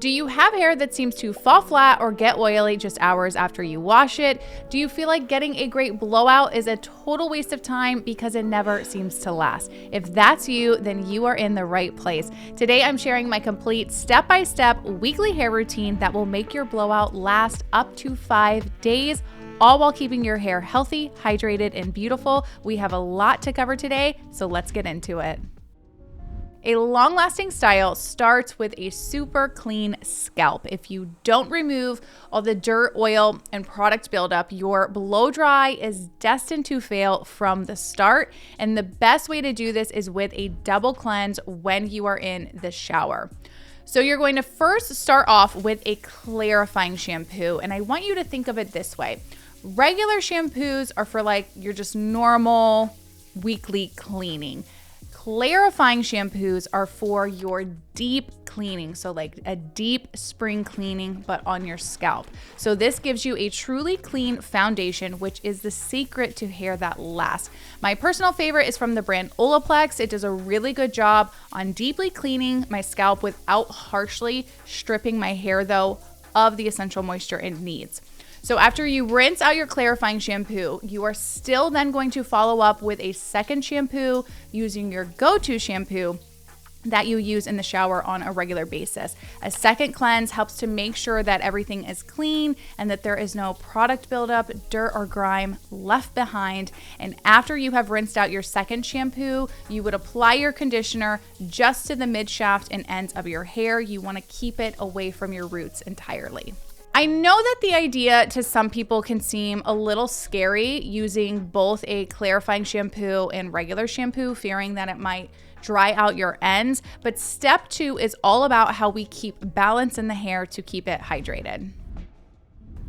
Do you have hair that seems to fall flat or get oily just hours after you wash it? Do you feel like getting a great blowout is a total waste of time because it never seems to last? If that's you, then you are in the right place. Today, I'm sharing my complete step-by-step weekly hair routine that will make your blowout last up to 5 days, all while keeping your hair healthy, hydrated, and beautiful. We have a lot to cover today, so let's get into it. A long-lasting style starts with a super clean scalp. If you don't remove all the dirt, oil, and product buildup, your blow dry is destined to fail from the start. And the best way to do this is with a double cleanse when you are in the shower. So you're going to first start off with a clarifying shampoo. And I want you to think of it this way. Regular shampoos are for like your just normal weekly cleaning. Clarifying shampoos are for your deep cleaning, so like a deep spring cleaning, but on your scalp. So this gives you a truly clean foundation, which is the secret to hair that lasts. My personal favorite is from the brand Olaplex. It does a really good job on deeply cleaning my scalp without harshly stripping my hair, though, of the essential moisture it needs. So after you rinse out your clarifying shampoo, you are still then going to follow up with a second shampoo using your go-to shampoo that you use in the shower on a regular basis. A second cleanse helps to make sure that everything is clean and that there is no product buildup, dirt, or grime left behind. And after you have rinsed out your second shampoo, you would apply your conditioner just to the mid shaft and ends of your hair. You want to keep it away from your roots entirely. I know that the idea to some people can seem a little scary using both a clarifying shampoo and regular shampoo, fearing that it might dry out your ends, but step 2 is all about how we keep balance in the hair to keep it hydrated.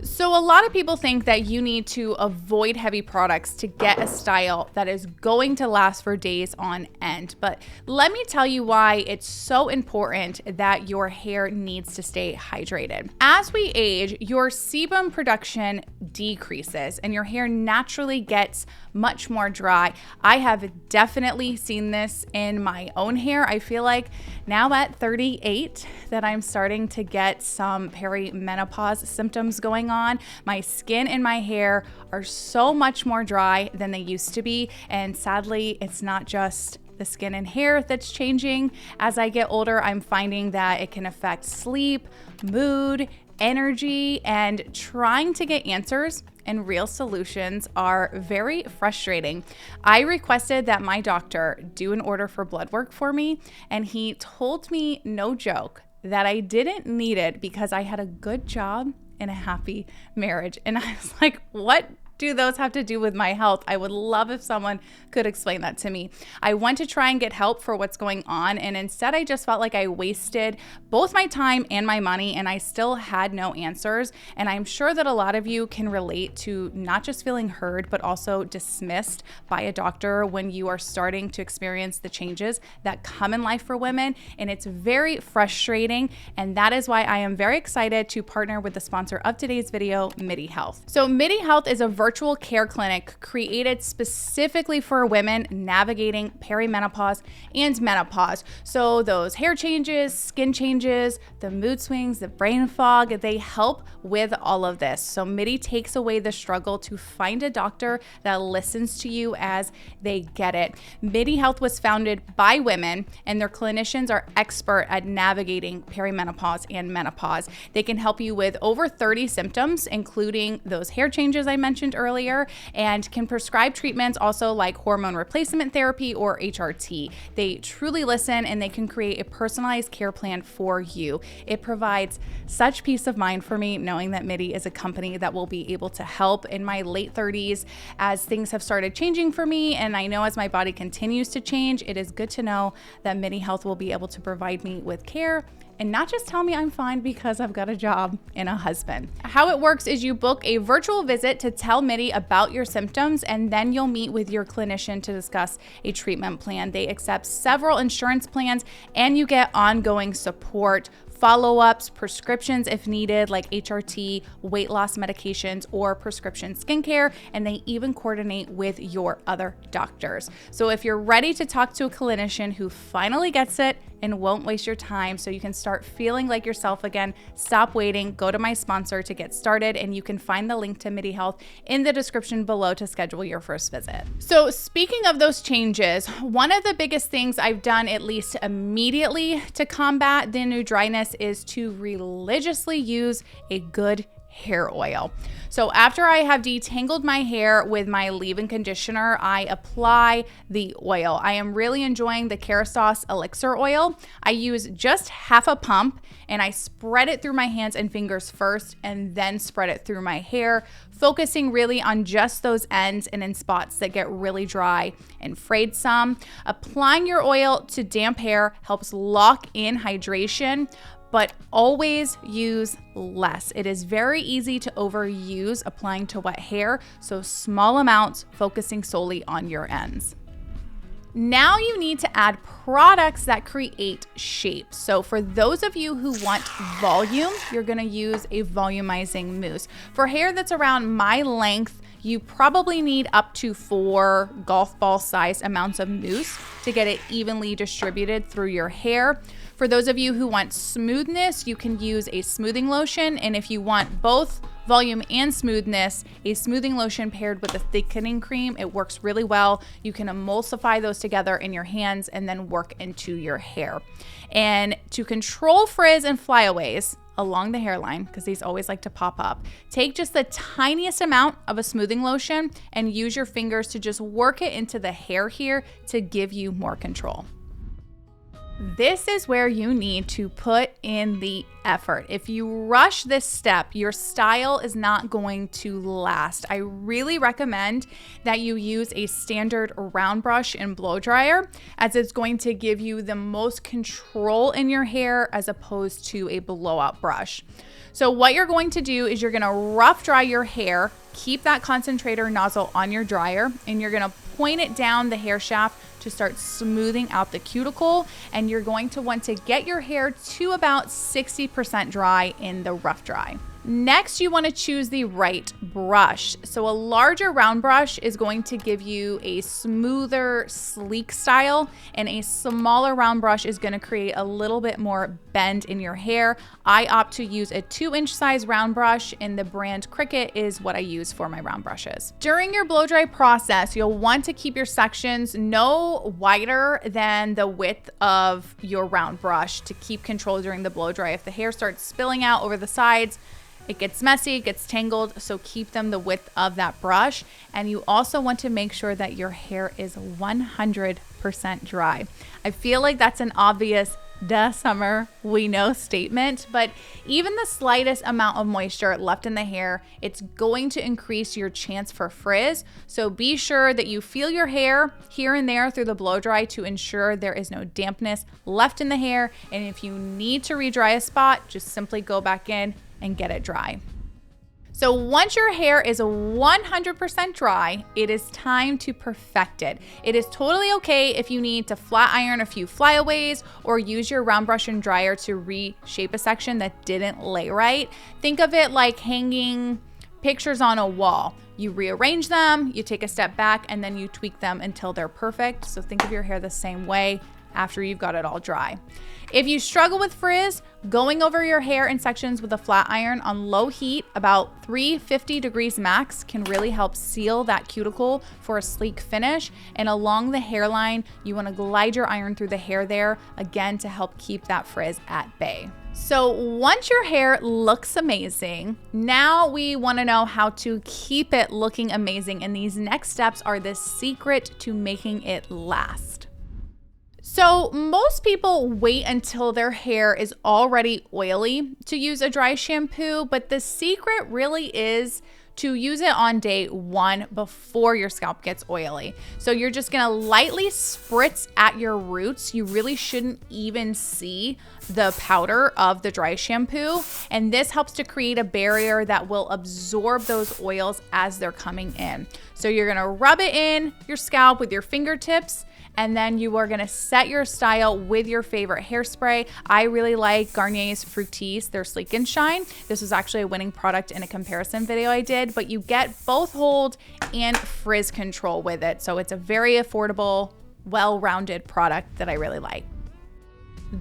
So a lot of people think that you need to avoid heavy products to get a style that is going to last for days on end. But let me tell you why it's so important that your hair needs to stay hydrated. As we age, your sebum production decreases and your hair naturally gets much more dry. I have definitely seen this in my own hair. I feel like now at 38 that I'm starting to get some perimenopause symptoms going on. My skin and my hair are so much more dry than they used to be. And sadly, it's not just the skin and hair that's changing. As I get older, I'm finding that it can affect sleep, mood, energy, and trying to get answers and real solutions are very frustrating. I requested that my doctor do an order for blood work for me, and he told me, no joke, that I didn't need it because I had a good job and a happy marriage. And I was like, what do those have to do with my health? I would love if someone could explain that to me. I went to try and get help for what's going on, and instead I just felt like I wasted both my time and my money, and I still had no answers. And I'm sure that a lot of you can relate to not just feeling heard, but also dismissed by a doctor when you are starting to experience the changes that come in life for women. And it's very frustrating. And that is why I am very excited to partner with the sponsor of today's video, MIDI Health. So MIDI Health is a virtual care clinic created specifically for women navigating perimenopause and menopause. So those hair changes, skin changes, the mood swings, the brain fog, they help with all of this. So MIDI takes away the struggle to find a doctor that listens to you as they get it. MIDI Health was founded by women, and their clinicians are expert at navigating perimenopause and menopause. They can help you with over 30 symptoms, including those hair changes I mentioned earlier, and can prescribe treatments also like hormone replacement therapy or HRT. They truly listen, and they can create a personalized care plan for you. It provides such peace of mind for me knowing that MIDI is a company that will be able to help in my late 30s as things have started changing for me. And I know as my body continues to change, it is good to know that MIDI Health will be able to provide me with care and not just tell me I'm fine because I've got a job and a husband. How it works is you book a virtual visit to tell MIDI about your symptoms, and then you'll meet with your clinician to discuss a treatment plan. They accept several insurance plans, and you get ongoing support, follow-ups, prescriptions if needed, like HRT, weight loss medications, or prescription skincare, and they even coordinate with your other doctors. So if you're ready to talk to a clinician who finally gets it and won't waste your time so you can start feeling like yourself again. Stop waiting. Go to my sponsor to get started, and you can find the link to MIDI Health in the description below to schedule your first visit. So speaking of those changes, one of the biggest things I've done, at least immediately, to combat the new dryness is to religiously use a good hair oil. So after I have detangled my hair with my leave-in conditioner, I apply the oil. I am really enjoying the COARSE elixir oil. I use just half a pump and I spread it through my hands and fingers first and then spread it through my hair, focusing really on just those ends and in spots that get really dry and frayed some. Applying your oil to damp hair helps lock in hydration, but always use less. It is very easy to overuse applying to wet hair, so small amounts, focusing solely on your ends. Now you need to add products that create shape. So for those of you who want volume, you're gonna use a volumizing mousse. For hair that's around my length, you probably need up to 4 golf ball size amounts of mousse to get it evenly distributed through your hair. For those of you who want smoothness, you can use a smoothing lotion. And if you want both volume and smoothness, a smoothing lotion paired with a thickening cream, it works really well. You can emulsify those together in your hands and then work into your hair. And to control frizz and flyaways along the hairline, because these always like to pop up, take just the tiniest amount of a smoothing lotion and use your fingers to just work it into the hair here to give you more control. This is where you need to put in the effort. If you rush this step, your style is not going to last. I really recommend that you use a standard round brush and blow dryer, as it's going to give you the most control in your hair as opposed to a blowout brush. So what you're going to do is you're gonna rough dry your hair, keep that concentrator nozzle on your dryer, and you're gonna point it down the hair shaft to start smoothing out the cuticle. And you're going to want to get your hair to about 60% dry in the rough dry. Next, you want to choose the right brush. So a larger round brush is going to give you a smoother, sleek style, and a smaller round brush is going to create a little bit more bend in your hair. I opt to use a 2-inch size round brush, and the brand Cricut is what I use for my round brushes. During your blow dry process, you'll want to keep your sections no wider than the width of your round brush to keep control during the blow dry. If the hair starts spilling out over the sides, it gets messy, it gets tangled, so keep them the width of that brush. And you also want to make sure that your hair is 100% dry. I feel like that's an obvious duh summer, we know statement, but even the slightest amount of moisture left in the hair, it's going to increase your chance for frizz. So be sure that you feel your hair here and there through the blow dry to ensure there is no dampness left in the hair. And if you need to redry a spot, just simply go back in and get it dry. So once your hair is 100% dry, it is time to perfect it. It is totally okay if you need to flat iron a few flyaways or use your round brush and dryer to reshape a section that didn't lay right. Think of it like hanging pictures on a wall. You rearrange them, you take a step back, and then you tweak them until they're perfect. So think of your hair the same way after you've got it all dry. If you struggle with frizz, going over your hair in sections with a flat iron on low heat, about 350 degrees max, can really help seal that cuticle for a sleek finish. And along the hairline, you want to glide your iron through the hair there, again, to help keep that frizz at bay. So once your hair looks amazing, now we want to know how to keep it looking amazing. And these next steps are the secret to making it last. So most people wait until their hair is already oily to use a dry shampoo, but the secret really is to use it on day 1 before your scalp gets oily. So you're just gonna lightly spritz at your roots. You really shouldn't even see the powder of the dry shampoo. And this helps to create a barrier that will absorb those oils as they're coming in. So you're gonna rub it in your scalp with your fingertips, and then you are gonna set your style with your favorite hairspray. I really like Garnier's Fructis, their Sleek and Shine. This was actually a winning product in a comparison video I did, but you get both hold and frizz control with it. So it's a very affordable, well-rounded product that I really like.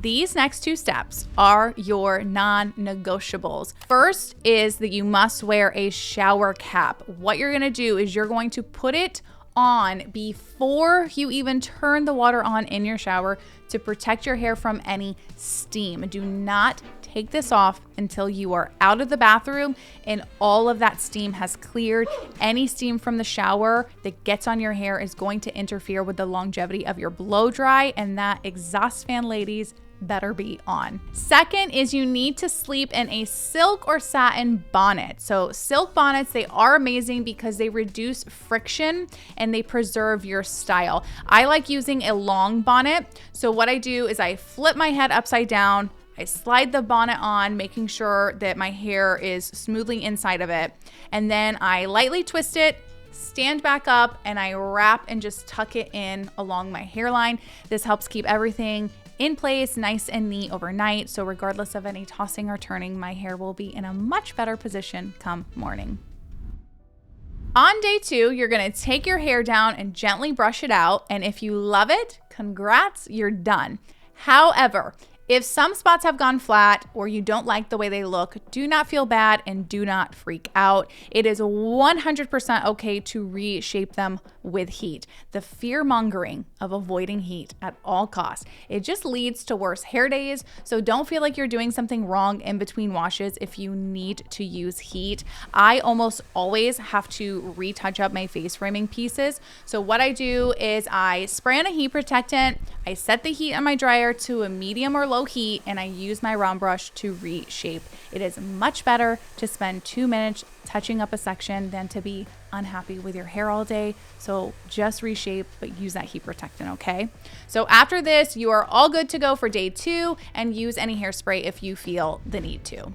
These next two steps are your non-negotiables. First is that you must wear a shower cap. What you're gonna do is you're going to put it on before you even turn the water on in your shower to protect your hair from any steam. Do not take this off until you are out of the bathroom and all of that steam has cleared. Any steam from the shower that gets on your hair is going to interfere with the longevity of your blow dry, and that exhaust fan, ladies, better be on. Second is you need to sleep in a silk or satin bonnet. So silk bonnets, they are amazing because they reduce friction and they preserve your style. I like using a long bonnet. So what I do is I flip my head upside down, I slide the bonnet on, making sure that my hair is smoothly inside of it. And then I lightly twist it, stand back up, and I wrap and just tuck it in along my hairline. This helps keep everything in place, nice and neat overnight. So regardless of any tossing or turning, my hair will be in a much better position come morning. On day 2, you're gonna take your hair down and gently brush it out. And if you love it, congrats, you're done. However, if some spots have gone flat or you don't like the way they look, do not feel bad and do not freak out. It is 100% okay to reshape them with heat. The fear mongering of avoiding heat at all costs, it just leads to worse hair days. So don't feel like you're doing something wrong in between washes if you need to use heat. I almost always have to retouch up my face framing pieces. So what I do is I spray on a heat protectant, I set the heat on my dryer to a medium or low heat, and I use my round brush to reshape. It is much better to spend 2 minutes touching up a section than to be unhappy with your hair all day. So just reshape, but use that heat protectant, okay? So after this, you are all good to go for day 2, and use any hairspray if you feel the need to.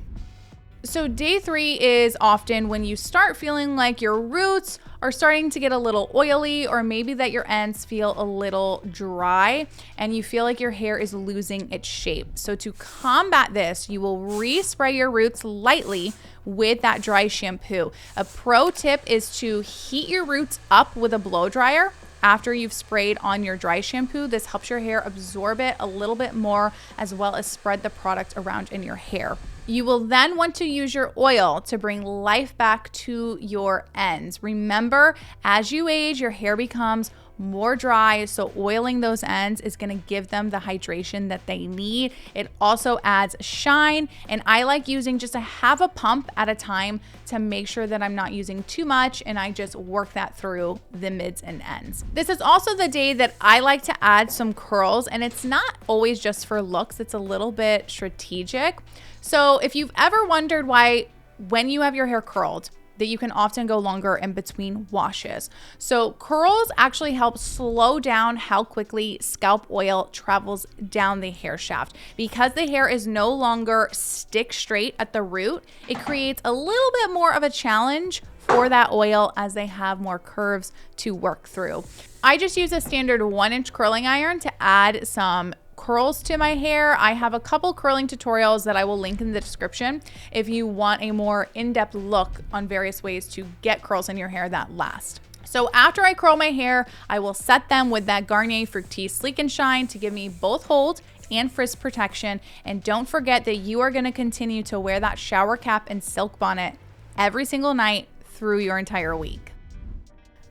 So day 3 is often when you start feeling like your roots are starting to get a little oily, or maybe that your ends feel a little dry and you feel like your hair is losing its shape. So to combat this, you will respray your roots lightly with that dry shampoo. A pro tip is to heat your roots up with a blow dryer after you've sprayed on your dry shampoo. This helps your hair absorb it a little bit more, as well as spread the product around in your hair. You will then want to use your oil to bring life back to your ends. Remember, as you age, your hair becomes more dry, so oiling those ends is going to give them the hydration that they need. It also adds shine, and I like using just a half a pump at a time to make sure that I'm not using too much, and I just work that through the mids and ends. This is also the day that I like to add some curls, and it's not always just for looks, it's a little bit strategic. So if you've ever wondered why when you have your hair curled, that you can often go longer in between washes. So curls actually help slow down how quickly scalp oil travels down the hair shaft. Because the hair is no longer stick straight at the root, it creates a little bit more of a challenge for that oil as they have more curves to work through. I just use a standard 1-inch curling iron to add some curls to my hair. I have a couple curling tutorials that I will link in the description if you want a more in-depth look on various ways to get curls in your hair that last. So after I curl my hair, I will set them with that Garnier Fructis Sleek and Shine to give me both hold and frizz protection. And don't forget that you are going to continue to wear that shower cap and silk bonnet every single night through your entire week.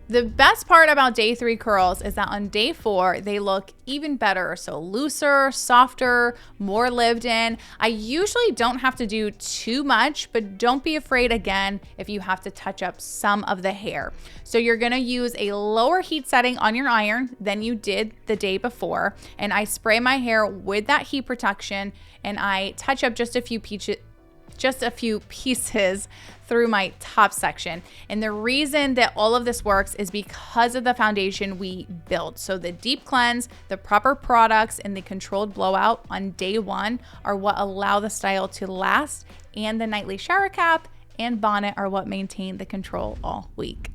The best part about day 3 curls is that on day 4, they look even better. So looser, softer, more lived in. I usually don't have to do too much, but don't be afraid again if you have to touch up some of the hair. So you're gonna use a lower heat setting on your iron than you did the day before. And I spray my hair with that heat protection, and I touch up just a few pieces through my top section. And the reason that all of this works is because of the foundation we built. So the deep cleanse, the proper products, and the controlled blowout on day 1 are what allow the style to last, and the nightly shower cap and bonnet are what maintain the control all week.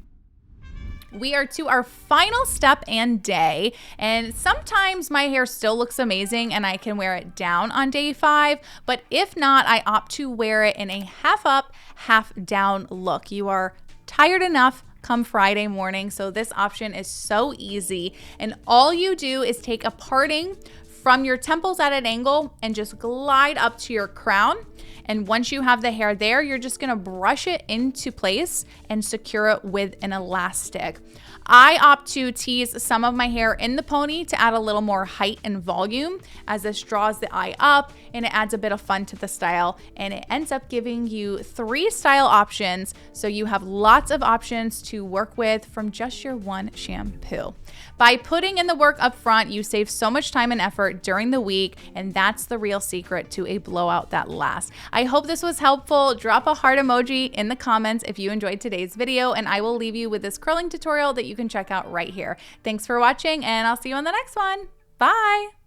We are to our final step and day, and sometimes my hair still looks amazing and I can wear it down on day 5, but if not, I opt to wear it in a half up, half down look. You are tired enough come Friday morning, so this option is so easy, and all you do is take a parting from your temples at an angle and just glide up to your crown. And once you have the hair there, you're just gonna brush it into place and secure it with an elastic. I opt to tease some of my hair in the pony to add a little more height and volume, as this draws the eye up and it adds a bit of fun to the style, and it ends up giving you 3 style options, so you have lots of options to work with from just your one shampoo. By putting in the work up front, you save so much time and effort during the week, and that's the real secret to a blowout that lasts. I hope this was helpful. Drop a heart emoji in the comments if you enjoyed today's video, and I will leave you with this curling tutorial that you can check out right here. Thanks for watching, and I'll see you on the next one. Bye.